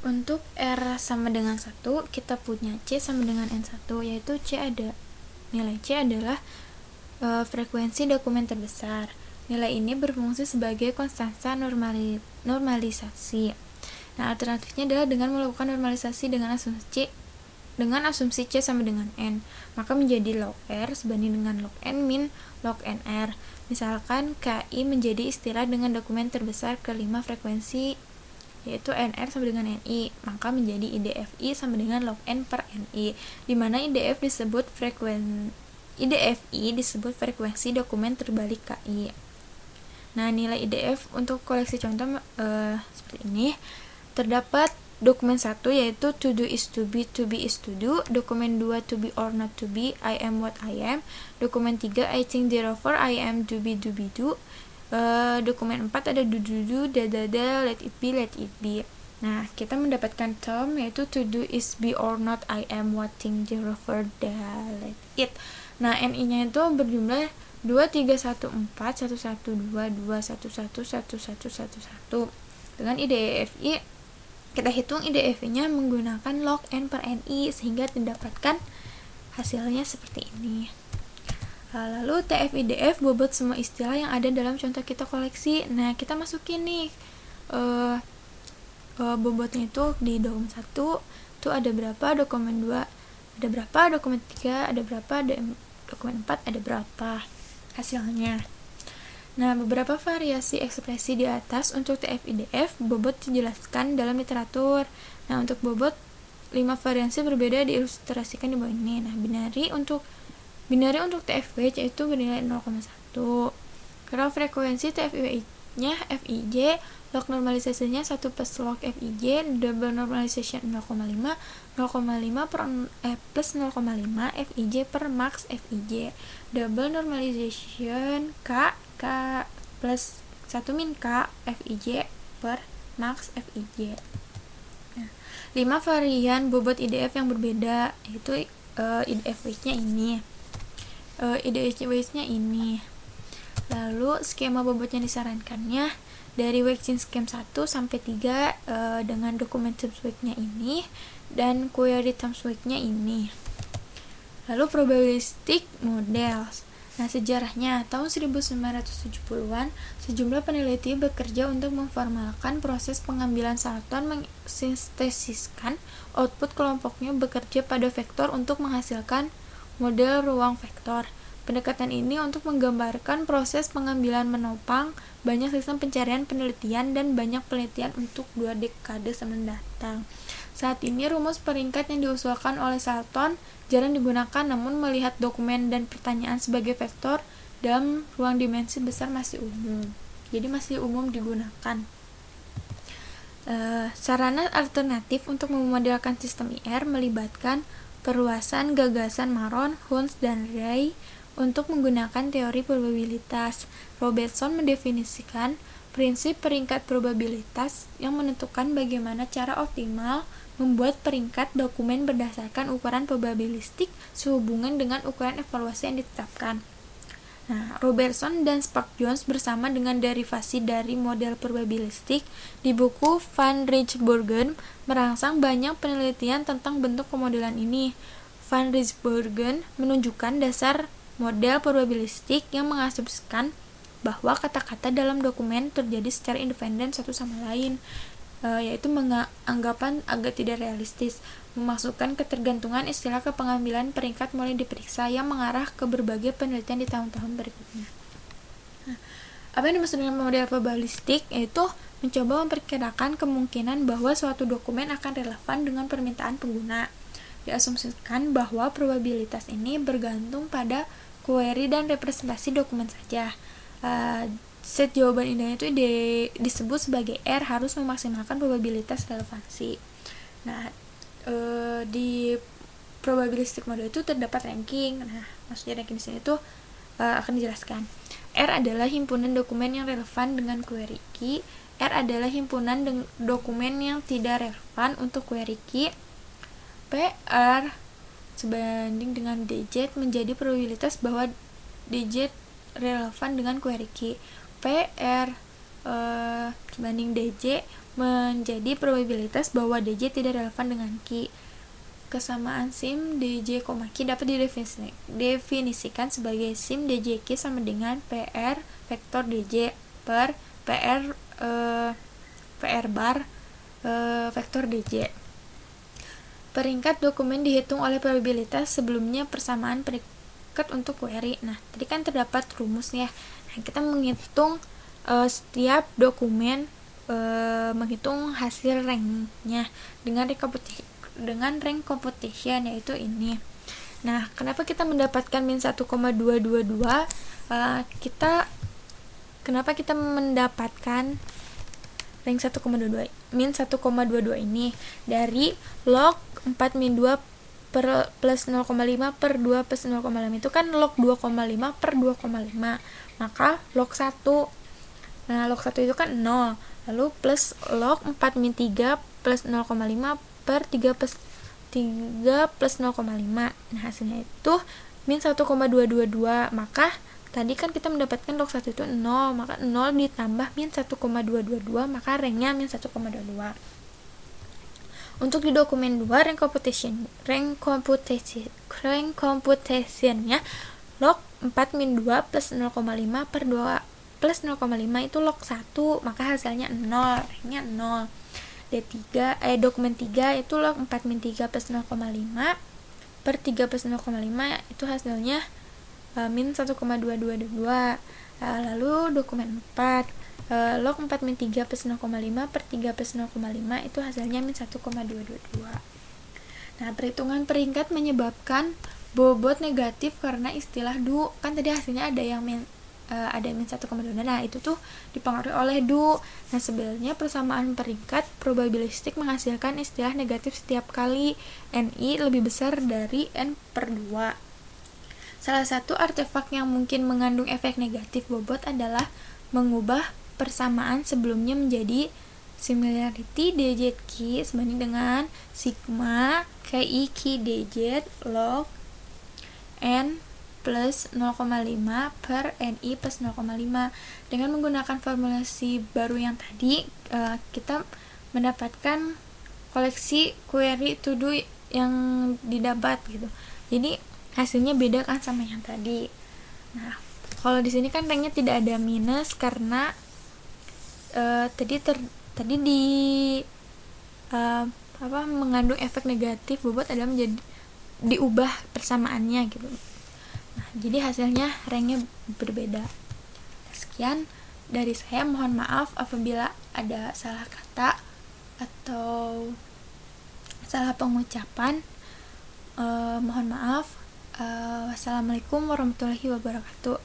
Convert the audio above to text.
Untuk R sama dengan 1, kita punya C sama dengan N1, yaitu nilai C adalah frekuensi dokumen terbesar. Nilai ini berfungsi sebagai konstanta normalisasi. Nah, alternatifnya adalah dengan melakukan normalisasi dengan asumsi C sama dengan N, maka menjadi log R sebanding dengan log N min log NR. Misalkan KI menjadi istilah dengan dokumen terbesar kelima frekuensi, yaitu NR sama dengan NI, maka menjadi IDFI sama dengan log N per NI, di mana IDFI disebut frekuensi dokumen terbalik KI. Nah, nilai IDF untuk koleksi contoh seperti ini. Terdapat dokumen 1 yaitu to do is to be is to do, dokumen 2 to be or not to be, I am what I am, dokumen 3 I think therefore I am do be do, dokumen 4 ada do let it be. Nah, kita mendapatkan term yaitu to do is be or not I am what think therefore let it. Nah, NI nya itu berjumlah 2 3 1 4 1 1 2 2 1 1 1 1 1 1 1. Dengan IDFI kita hitung IDFI nya menggunakan log N per NI sehingga didapatkan hasilnya seperti ini. Lalu TF-IDF bobot semua istilah yang ada dalam contoh kita koleksi. Nah, kita masukin nih bobotnya itu di dokumen 1 itu ada berapa, dokumen 2 ada berapa, dokumen 3 ada berapa, dokumen 4 ada berapa hasilnya. Nah, beberapa variasi ekspresi di atas untuk TF-IDF bobot dijelaskan dalam literatur. Nah, untuk bobot 5 variasi berbeda diilustrasikan di bawah ini. Nah, binari untuk TFW yaitu bernilai 0,1. Kalau frekuensi TFW-nya FIJ, log normalisasinya 1 plus log FIJ, double normalization 0,5 plus 0,5 FIJ per max FIJ, double normalization K plus 1 min K FIJ per max FIJ. Nah, 5 varian bobot IDF yang berbeda, yaitu IDF weight-nya ini, IDF weight-nya ini. Lalu skema bobot yang disarankannya dari Weight Scheme 1 sampai 3 dengan dokumen terms weight-nya ini dan query terms weight-nya ini. Lalu probabilistic models. Nah, sejarahnya tahun 1970-an sejumlah peneliti bekerja untuk memformalkan proses pengambilan saluran mensintesiskan output kelompoknya bekerja pada vektor untuk menghasilkan model ruang vektor. Pendekatan ini untuk menggambarkan proses pengambilan menopang banyak sistem pencarian penelitian dan banyak penelitian untuk 2 dekade mendatang. Saat ini rumus peringkat yang diusulkan oleh Salton jarang digunakan, namun melihat dokumen dan pertanyaan sebagai vektor dalam ruang dimensi besar masih umum. Jadi masih umum digunakan. Sarana alternatif untuk memodelkan sistem IR melibatkan perluasan gagasan Maron, Huns, dan Ray untuk menggunakan teori probabilitas. Robertson mendefinisikan prinsip peringkat probabilitas yang menentukan bagaimana cara optimal membuat peringkat dokumen berdasarkan ukuran probabilistik sehubungan dengan ukuran evaluasi yang ditetapkan. Nah, Robertson dan Spark-Jones bersama dengan derivasi dari model probabilistik di buku Van Rijsbergen merangsang banyak penelitian tentang bentuk pemodelan ini. Van Rijsbergen menunjukkan dasar model probabilistik yang mengasumsikan bahwa kata-kata dalam dokumen terjadi secara independen satu sama lain, yaitu anggapan agak tidak realistis, memasukkan ketergantungan istilah ke pengambilan peringkat mulai diperiksa yang mengarah ke berbagai penelitian di tahun-tahun berikutnya. Nah, apa yang dimaksud dengan model probabilistik? Yaitu mencoba memperkirakan kemungkinan bahwa suatu dokumen akan relevan dengan permintaan pengguna. Diasumsikan bahwa probabilitas ini bergantung pada query dan representasi dokumen saja. Set jawaban indahnya itu disebut sebagai R harus memaksimalkan probabilitas relevansi. Nah, di probabilistic model itu terdapat ranking. Nah, maksudnya ranking di sini itu akan dijelaskan. R adalah himpunan dokumen yang relevan dengan query key. R adalah himpunan dokumen yang tidak relevan untuk query key. PR sebanding dengan DJ menjadi probabilitas bahwa DJ relevan dengan query key. PR sebanding DJ menjadi probabilitas bahwa DJ tidak relevan dengan Q. Kesamaan SIM DJ, Q dapat didefinisikan sebagai SIM DJ Q sama dengan PR vektor DJ per PR bar vektor DJ. Peringkat dokumen dihitung oleh probabilitas sebelumnya persamaan peringkat untuk query. Nah, tadi kan terdapat rumusnya. Nah, kita menghitung setiap dokumen, menghitung hasil ranknya dengan rank computation, yaitu ini. Nah, kenapa kita mendapatkan min 1,222? Kenapa kita mendapatkan rank 1,22 min 1,22 ini dari log 4 min 2 plus 0,5 per 2 plus 0,5 itu kan log 2,5 per 2,5, maka log 1. Nah, log 1 itu kan 0, lalu plus log 4 min 3 plus 0,5 per 3 plus 0,5. Nah, hasilnya itu min 1,222, maka tadi kan kita mendapatkan log 1 itu 0, maka 0 ditambah min 1,222, maka ranknya min 1,22. Untuk di dokumen 2, rank computationnya log 4 min 2 plus 0,5 per 2 plus 0,5 itu log 1, maka hasilnya 0, ranknya 0. Dokumen 3 itu log 4 min 3 plus 0,5 per 3 plus 0,5 itu hasilnya min 1,222. Lalu dokumen 4 log 4 min 3 plus 0,5 per 3 plus 0,5 itu hasilnya min 1,222. Nah, perhitungan peringkat menyebabkan bobot negatif karena istilah do. Kan tadi hasilnya ada yang min 1,2. Nah, itu tuh dipengaruhi oleh do. Nah, sebenarnya persamaan peringkat probabilistik menghasilkan istilah negatif setiap kali NI lebih besar dari N per 2. Salah satu artefak yang mungkin mengandung efek negatif bobot adalah mengubah persamaan sebelumnya menjadi similarity DJ Q sebanding dengan sigma KI Q DJ log N plus 0,5 per NI plus 0,5. Dengan menggunakan formulasi baru yang tadi, kita mendapatkan koleksi query to do yang didapat gitu. Jadi hasilnya beda kan sama yang tadi. Nah, kalau di sini kan ranknya tidak ada minus karena tadi mengandung efek negatif bobot adalah menjadi diubah persamaannya gitu. Nah, jadi hasilnya ranknya berbeda. Sekian dari saya, mohon maaf apabila ada salah kata atau salah pengucapan. Mohon maaf. Wassalamualaikum warahmatullahi wabarakatuh.